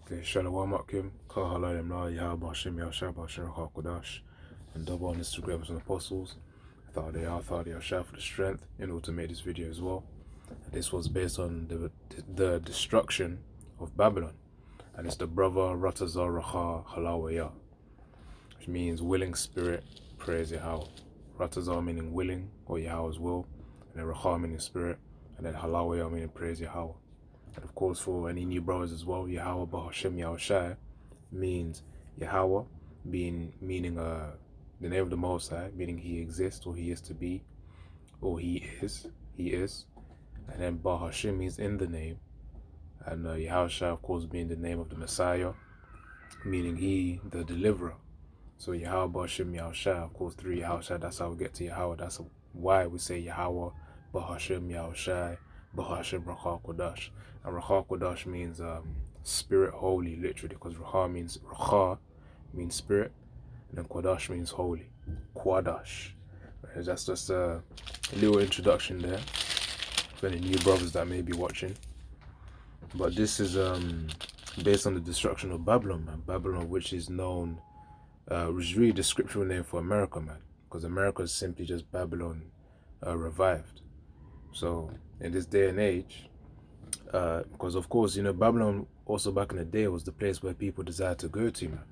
Okay, Shalom Akim, Kahalayim La Yahaba Hashem Yashab Hashem Hakodash, and double on Instagram and Apostles. Thought they are Yashab for the strength in order to make this video as well. This was based on the destruction of Babylon, and it's the brother Ratazar Racha Halawaya, which means willing spirit, praise Yahweh. Ratazar meaning willing, or Yahweh's will, and then Racha meaning spirit, and then Halawaya meaning praise Yahweh. And of course, for any new brothers as well, Yahweh Bahashem Yahushai means Yahweh, meaning the name of the Most High, meaning He exists or He is to be, or He is. And then Bahashem means in the name, and Yahushai, of course, being the name of the Messiah, meaning He, the deliverer. So Yahweh Bahashem Yahushai, of course, through Yahushai, that's how we get to Yahweh. That's why we say Yahweh Bahashem Yahushai, Bahashem Racha Kodash. And Racha Kodash means spirit holy, literally, because Racha means spirit, and then Kodash means holy. Kwadash. Right, that's just a little introduction there for any new brothers that may be watching. But this is based on the destruction of Babylon, man. Babylon, which is known, was really the scriptural name for America, man, because America is simply just Babylon revived. So in this day and age, because of course, Babylon also back in the day was the place where people desired to go to, man.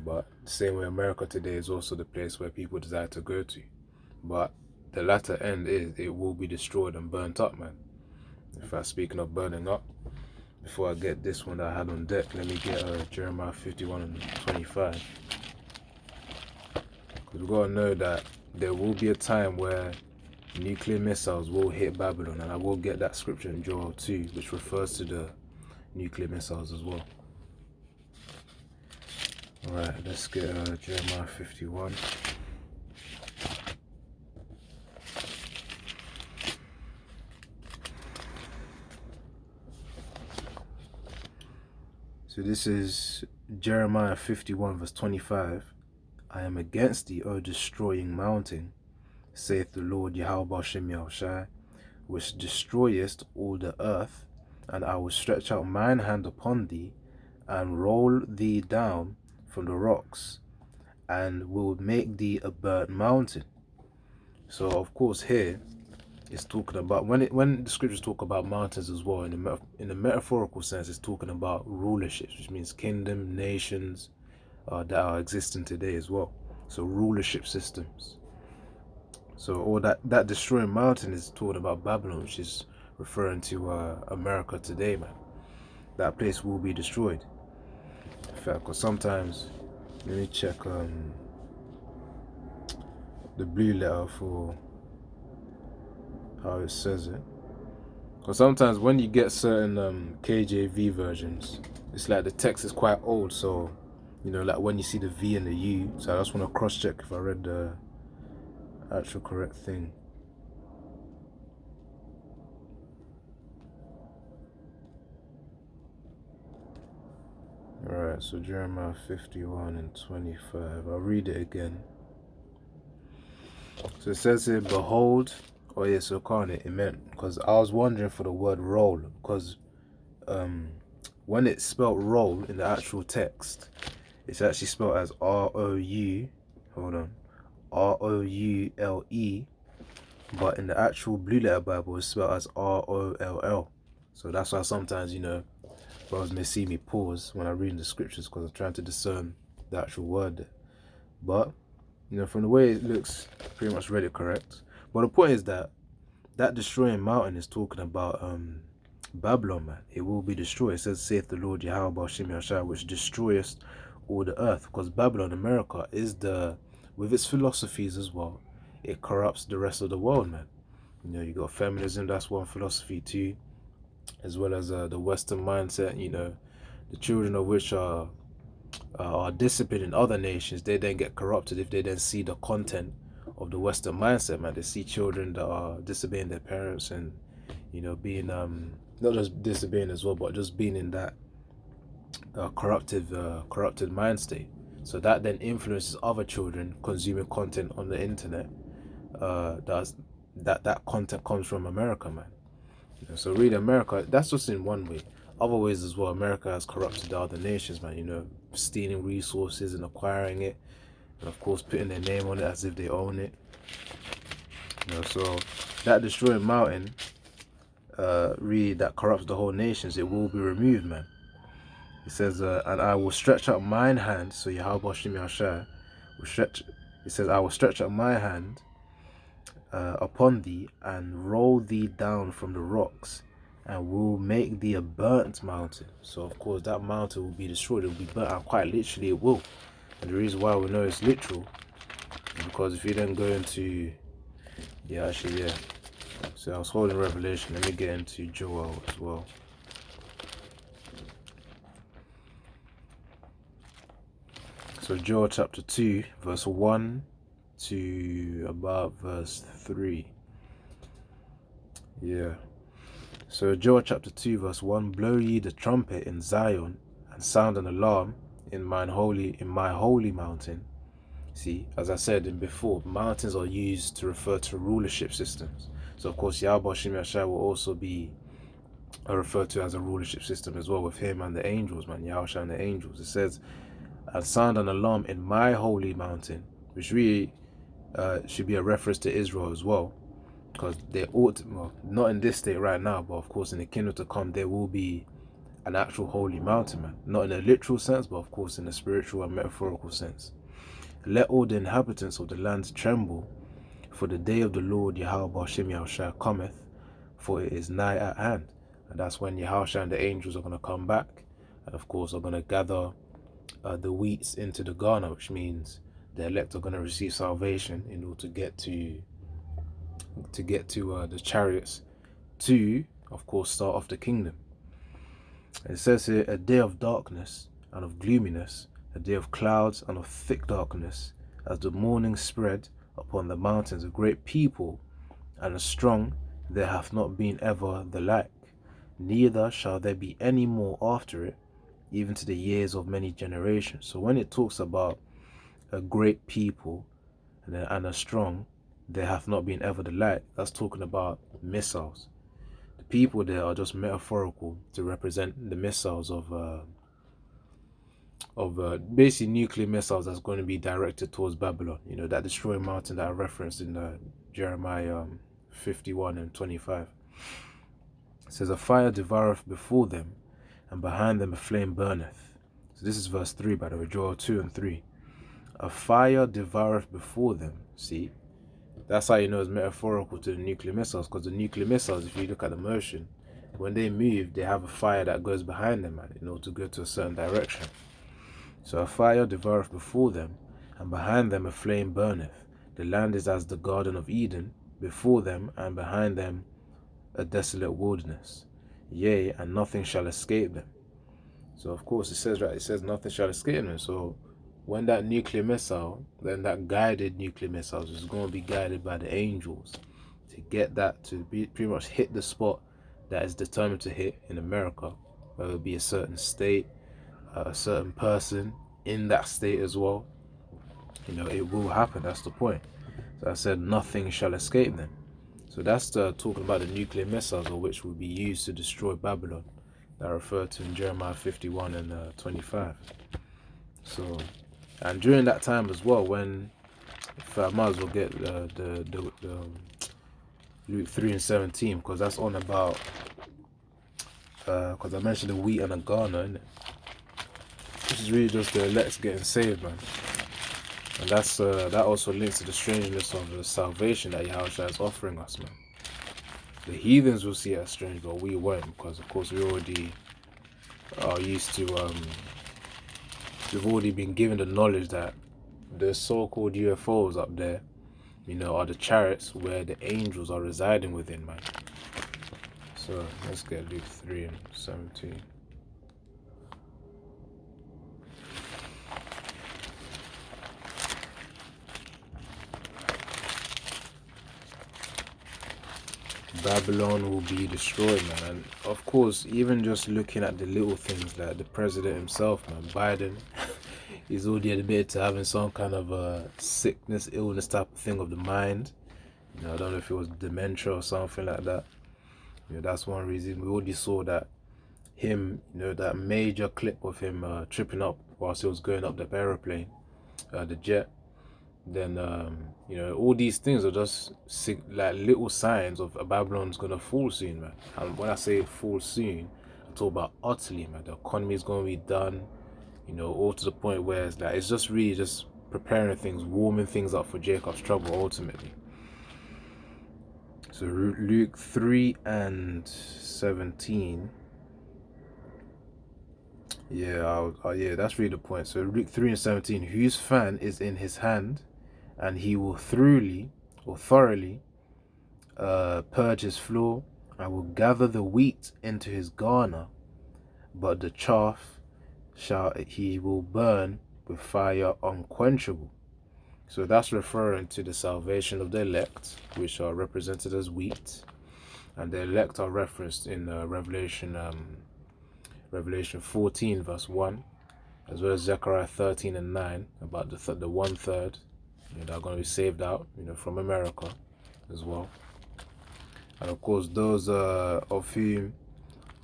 But the same way America today is also the place where people desire to go to. But the latter end is it will be destroyed and burnt up, man. In fact, speaking of burning up, before I get this one that I had on deck, let me get Jeremiah 51 and 25. Because we've got to know that there will be a time where nuclear missiles will hit Babylon, and I will get that scripture in Joel 2, which refers to the nuclear missiles as well. Alright, let's get Jeremiah 51. So this is Jeremiah 51 verse 25. I am against thee, O destroying mountain, saith the Lord Yahweh Bashem Yahushai, which destroyest all the earth, and I will stretch out mine hand upon thee, and roll thee down from the rocks, and will make thee a burnt mountain. So of course here it's talking about, when the scriptures talk about mountains as well, in the metaphorical sense, it's talking about rulerships, which means kingdom, nations that are existing today as well. So rulership systems. So all that destroying mountain is talking about Babylon, which is referring to America today, man. That place will be destroyed. In fact, because sometimes, let me check the blue letter for how it says it. Because sometimes when you get certain KJV versions, it's like the text is quite old, so like when you see the V and the U, so I just want to cross check if I read the actual correct thing. Alright, so Jeremiah 51 and 25. I'll read it again. So it says here, behold. Oh yeah, so it meant, because I was wondering for the word roll, because when it's spelled roll in the actual text, it's actually spelled as R-O-U, hold on, R-O-U-L-E, but in the actual Blue Letter Bible it's spelled as R-O-L-L. So that's why sometimes, brothers may see me pause when I read the scriptures, because I'm trying to discern the actual word. But, from the way it looks, pretty much read it correct. But the point is that destroying mountain is talking about Babylon, man. It will be destroyed. It says, saith the Lord Yahweh Bashem Yahushai, which destroyest all the earth. Because Babylon, America, is with its philosophies as well, it corrupts the rest of the world, man. You got feminism, that's one philosophy too, as well as the Western mindset, the children of which are disciplined in other nations, they then get corrupted if they then see the content of the Western mindset, man. They see children that are disobeying their parents and, being, not just disobeying as well, but just being in that corrupted mind state. So that then influences other children consuming content on the internet. That content comes from America, man. So really, America, that's just in one way. other ways as well, America has corrupted the other nations, man, you know, stealing resources and acquiring it, and of course putting their name on it as if they own it. You know, so that destroying mountain, really, that corrupts the whole nations, it will be removed, man. It says, and I will stretch out mine hand, so Yahweh Shem Yahshai will stretch, it says, I will stretch out my hand upon thee, and roll thee down from the rocks, and will make thee a burnt mountain. So of course that mountain will be destroyed, it will be burnt, and quite literally it will. And the reason why we know it's literal is because if you then go into, so I was holding Revelation, let me get into Joel as well. So Joel chapter 2 verse 1 to about verse 3. So Joel chapter 2 verse 1, blow ye the trumpet in Zion, and sound an alarm in my holy mountain. See, as I said before, mountains are used to refer to rulership systems. So of course Yahweh Shem Yahshai will also be referred to as a rulership system as well, with him and the angels, man, Yahweh and the angels. It says, and sound an alarm in my holy mountain, which really should be a reference to Israel as well, because they ought to, well, not in this state right now, but of course in the kingdom to come there will be an actual holy mountain, man, not in a literal sense, but of course in a spiritual and metaphorical sense. Let all the inhabitants of the land tremble, for the day of the Lord Yahweh Shem Yahshai cometh, for it is nigh at hand. And that's when Yahshai and the angels are going to come back, and of course are going to gather the wheats into the garner, which means the elect are going to receive salvation in order to get to the chariots to, of course, start off the kingdom. It says here, a day of darkness and of gloominess, a day of clouds and of thick darkness, as the morning spread upon the mountains, a great people and a strong, there hath not been ever the like, neither shall there be any more after it, even to the years of many generations. So when it talks about a great people and a strong, there hath not been ever the like, that's talking about missiles. The people there are just metaphorical to represent the missiles of basically nuclear missiles that's going to be directed towards Babylon. You know, that destroying mountain that I referenced in Jeremiah 51 and 25. It says, a fire devoureth before them, and behind them a flame burneth. So this is verse 3, by the way, Joel 2 and 3. A fire devoureth before them. See, that's how you know it's metaphorical to the nuclear missiles, because the nuclear missiles, if you look at the motion, when they move, they have a fire that goes behind them, man, in order to go to a certain direction. So a fire devoureth before them, and behind them a flame burneth. The land is as the Garden of Eden, before them and behind them a desolate wilderness. Yea, and nothing shall escape them. So of course it says, right, it says nothing shall escape them. So when that nuclear missile, then that guided nuclear missiles is going to be guided by the angels to get that to be pretty much hit the spot that is determined to hit in America, whether it be a certain state, a certain person in that state as well. You know, it will happen. That's the point. So I said nothing shall escape them. So that's talking about the nuclear missiles, or which will be used to destroy Babylon, that are referred to in Jeremiah 51 and 25. So, and during that time as well, when, if I might as well get Luke 3 and 17, because that's on about, because I mentioned the wheat and the garner, innit? This is really just the elects getting saved, man. And that's that also links to the strangeness of the salvation that Yahushua is offering us, man. The heathens will see it as strange, but we won't, because of course we already are used to, we've already been given the knowledge that the so-called UFOs up there, you know, are the chariots where the angels are residing within, man. So let's get Luke 3 and 17. Babylon will be destroyed, man. And of course, even just looking at the little things, like the president himself, man, Biden, he's already admitted to having some kind of a sickness, illness type of thing of the mind. You know, I don't know if it was dementia or something like that. You know, that's one reason. We already saw that him, that major clip of him tripping up whilst he was going up the aeroplane, the jet. Then all these things are just like little signs of Babylon's gonna fall soon, man. And when I say fall soon, I talk about utterly, man. The economy is gonna be done, all to the point where it's just really just preparing things, warming things up for Jacob's trouble ultimately. So Luke 3 and 17. Yeah, yeah, that's really the point. So Luke 3 and 17, whose fan is in his hand, and he will thoroughly purge his floor, and will gather the wheat into his garner, but the chaff he will burn with fire unquenchable. So that's referring to the salvation of the elect, which are represented as wheat, and the elect are referenced in Revelation 14 verse 1, as well as Zechariah 13 and 9 about the 1/3 that are going to be saved out from America as well. And of course those of whom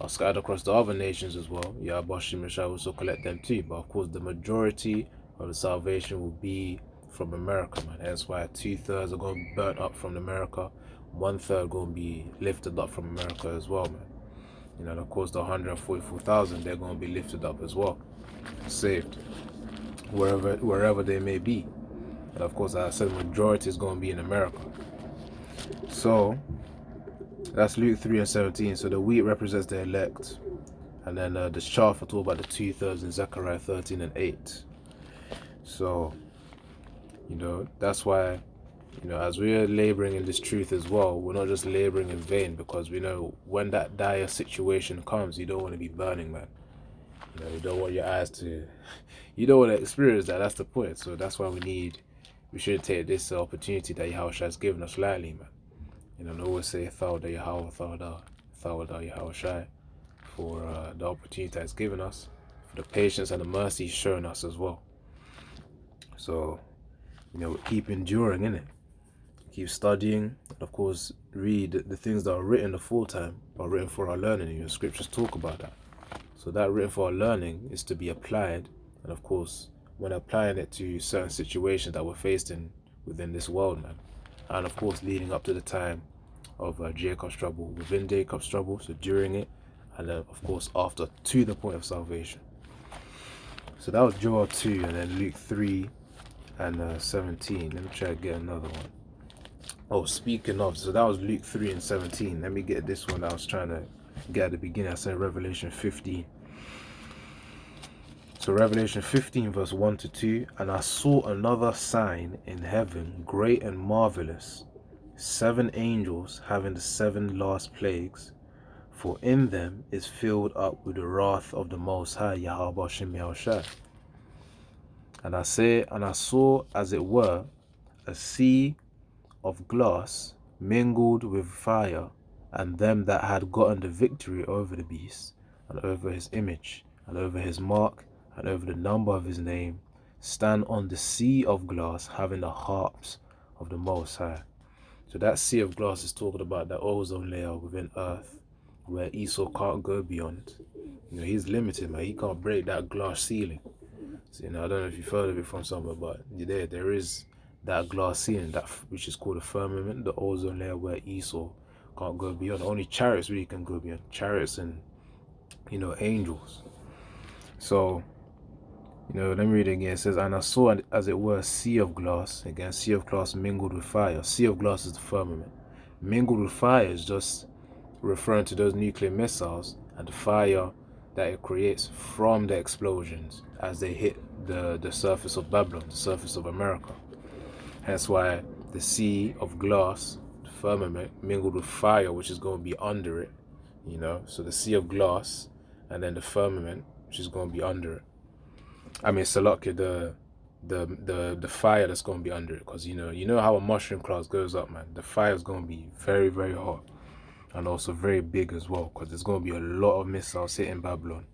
are scattered across the other nations as well, Yahweh shall also collect them too. But of course the majority of the salvation will be from America, man. Hence why 2/3 are going to be burnt up from America, 1/3 going to be lifted up from America as well, man. And of course the 144,000, they're going to be lifted up as well, saved wherever they may be. And of course, I said the majority is going to be in America. So that's Luke 3 and 17. So the wheat represents the elect, and then the chaff, I talk about the 2/3 in Zechariah 13 and 8. So that's why as we're laboring in this truth as well, we're not just laboring in vain, because we know when that dire situation comes, you don't want to be burning, man. You don't want your eyes to, you don't want to experience that. That's the point. So that's why we should take this opportunity that Yahweh has given us lightly, man. And always say Thawda Yahweh, Thawda Yahweh, for the opportunity that it's given us, for the patience and the mercy he's shown us as well. So keep enduring in it, keep studying, and of course read the things that are written the full time are written for our learning, and your scriptures talk about that. So that written for our learning is to be applied, and of course when applying it to certain situations that we're faced in within this world, man. And of course leading up to the time of Jacob's trouble, within Jacob's trouble, so during it, and then of course after, to the point of salvation. So that was Joel 2, and then Luke 3 and 17. Let me try to get another one. Oh, speaking of, so that was Luke 3 and 17. Let me get this one that I was trying to get at the beginning. I said Revelation 15. So Revelation 15 verse 1 to 2. And I saw another sign in heaven, great and marvelous, 7 angels having the 7 last plagues, for in them is filled up with the wrath of the Most High, Yahweh Shem Yahushua. And I saw as it were a sea of glass mingled with fire, and them that had gotten the victory over the beast, and over his image, and over his mark, and over the number of his name, stand on the sea of glass, having the harps of the Most High. So that sea of glass is talking about the ozone layer within Earth, where Esau can't go beyond. He's limited, man. He can't break that glass ceiling. So, I don't know if you've heard of it from somewhere, but there is that glass ceiling, which is called a firmament, the ozone layer, where Esau can't go beyond. Only chariots really can go beyond. Chariots and angels. So let me read it again. It says, and I saw as it were a sea of glass, again sea of glass mingled with fire. Sea of glass is the firmament. Mingled with fire is just referring to those nuclear missiles and the fire that it creates from the explosions as they hit the surface of Babylon, the surface of America. Hence why the sea of glass, the firmament, mingled with fire, which is going to be under it, so the sea of glass and then the firmament, which is going to be under it. I mean, Salakia, the fire that's going to be under it, because you know how a mushroom cloud goes up, man. The fire is going to be very, very hot, and also very big as well, because there's going to be a lot of missiles hitting Babylon.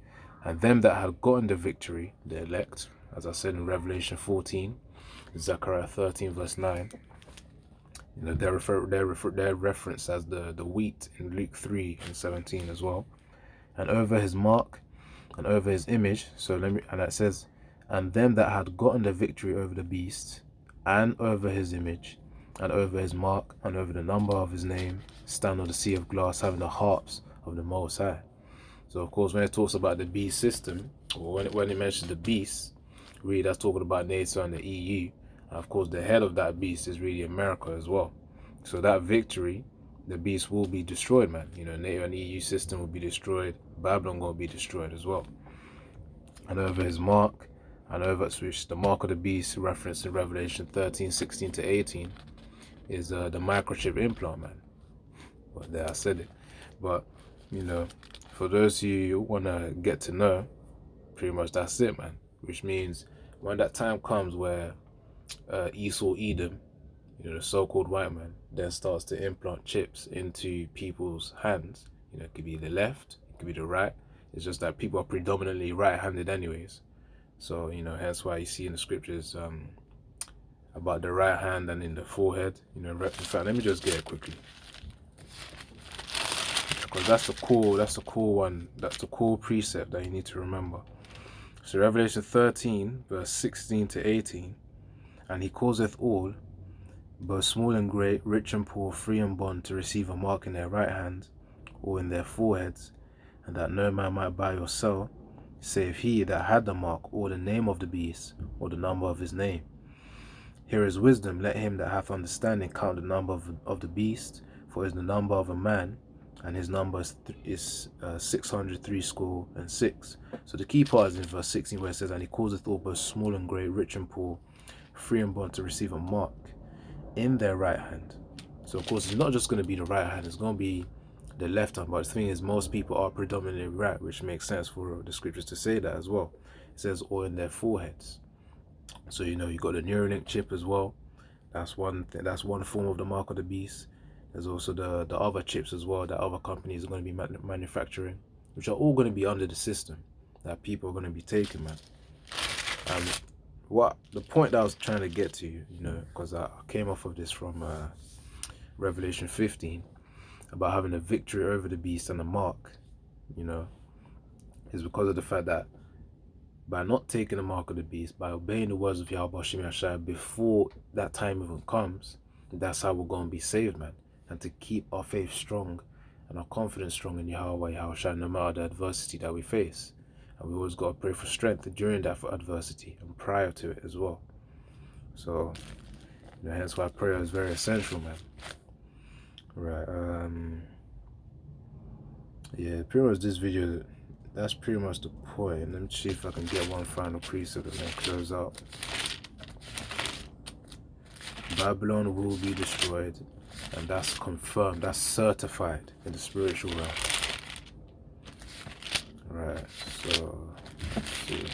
And them that had gotten the victory, the elect, as I said in Revelation 14, Zechariah 13 verse 9, they're referenced as the wheat in Luke 3 and 17 as well. and over his mark, and over his image. And it says, and them that had gotten the victory over the beast, and over his image, and over his mark, and over the number of his name, stand on the sea of glass, having the harps of the Most High. So of course, when it talks about the beast system, or when it mentions the beast, really that's talking about NATO and the EU. And of course, the head of that beast is really America as well. So that victory, the beast will be destroyed, man. You know, NATO and EU system will be destroyed. Babylon gonna be destroyed as well. And over his mark, and over which the mark of the beast, referenced in Revelation 13:16 to 18, is the microchip implant, man. Well, there I said it. But you know, for those who wanna get to know, pretty much that's it, man. Which means when that time comes where Esau Edom, you know, the so-called white man, then starts to implant chips into people's hands. You know, it could be the left, it could be the right. It's just that people are predominantly right-handed anyways. So, you know, hence why you see in the scriptures about the right hand and in the forehead. You know, in fact, let me just get it quickly. Because that's the cool one, that's the cool precept that you need to remember. So Revelation 13, verse 16 to 18, and he causeth all, both small and great, rich and poor, free and bond, to receive a mark in their right hand or in their foreheads, and that no man might buy or sell, save he that had the mark, or the name of the beast, or the number of his name. Here is wisdom. Let him that hath understanding count the number of the beast, for it is the number of a man, and his number is 636. So the key part is in verse 16, where it says, and he causeth all, both small and great, rich and poor, free and bond, to receive a mark in their right hand. So of course, it's not just going to be the right hand, it's going to be the left hand. But the thing is, most people are predominantly right, which makes sense for the scriptures to say that as well. It says, or in their foreheads. So, you know, you got the Neuralink chip as well. That's one thing. That's one form of the mark of the beast. There's also the other chips as well that other companies are going to be manufacturing, which are all going to be under the system that people are going to be taking, man. What the point that I was trying to get to, you know, because I came off of this from Revelation 15 about having a victory over the beast and the mark, you know, is because of the fact that by not taking the mark of the beast, by obeying the words of Yahweh Shem Yahshai before that time even comes, that's how we're going to be saved, man. And to keep our faith strong and our confidence strong in Yahweh Yahushua, no matter the adversity that we face. And we always got to pray for strength during that adversity and prior to it as well. So, you know, hence why prayer is very essential, man. Right. Yeah, pretty much this video, that's pretty much the point. Let me see if I can get one final precept and then close out. Babylon will be destroyed, and that's confirmed, that's certified in the spiritual realm. Right, so let's see.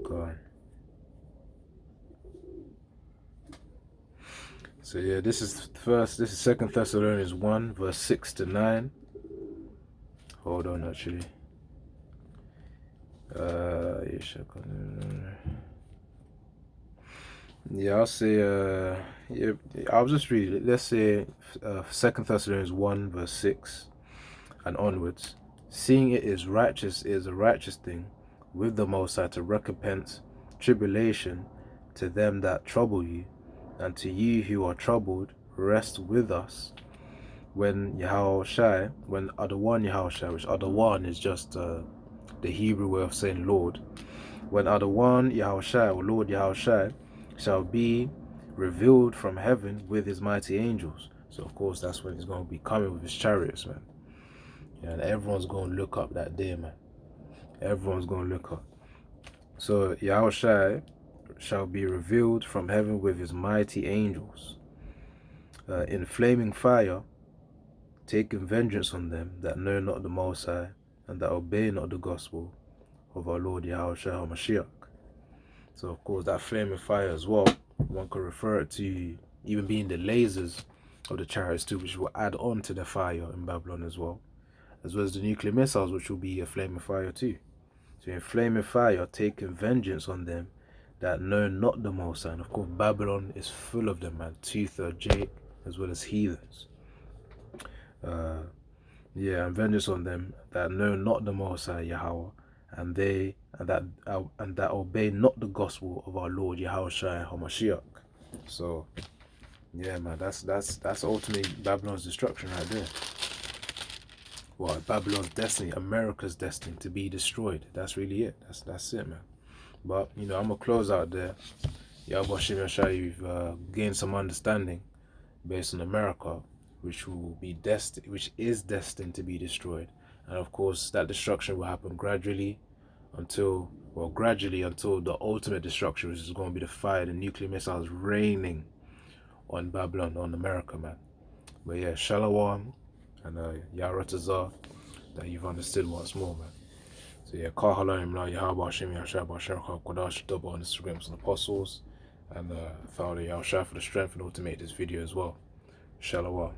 Go on. So yeah, this is 2 Thessalonians 1, verse 6 to 9. Hold on, actually. Yeah, I'll say yeah, I'll just read it. Let's say 2 Thessalonians 1, verse 6 and onwards. Seeing it is righteous, it is a righteous thing with the Most High to recompense tribulation to them that trouble you, and to you who are troubled, rest with us when Yahushai, when Adawan Yahushai, which Adawan is just the Hebrew way of saying Lord, when Adawan Yahushai, or Lord Yahushai, shall be revealed from heaven with his mighty angels. So of course that's when he's going to be coming with his chariots, man. Yeah, and everyone's going to look up that day, man. Everyone's going to look up. So Yahushai shall be revealed from heaven with his mighty angels, in flaming fire, taking vengeance on them that know not the Most High, and that obey not the gospel of our Lord Yahushua HaMashiach. So of course that flaming fire as well, one could refer it to even being the lasers of the chariots too, which will add on to the fire in Babylon as well as the nuclear missiles, which will be a flaming fire too. So in flaming fire, you're taking vengeance on them that know not the Most High. And of course, Babylon is full of them, man. Tooth or Jake, as well as heathens. Yeah, and vengeance on them that know not the Most High Yahweh, and that obey not the gospel of our Lord Yahushua HaMashiach. So, yeah, man, that's ultimately Babylon's destruction right there. Well, Babylon's destiny, America's destiny to be destroyed. That's really it. That's it, man. But I'm gonna close out there. Yahweh Shem Yashai, you've gained some understanding based on America, which is destined to be destroyed. And of course, that destruction will happen gradually until the ultimate destruction, which is going to be the fire, the nuclear missiles raining on Babylon, on America, man. But yeah, Shalom and Yaratazar, that you've understood once more, man. So yeah, Kahalaim La Yahweh Hashem Yahshua Bashem Kodash double on Instagram and apostles, and Father Yahshua for the strength and all to make this video as well. Shalom.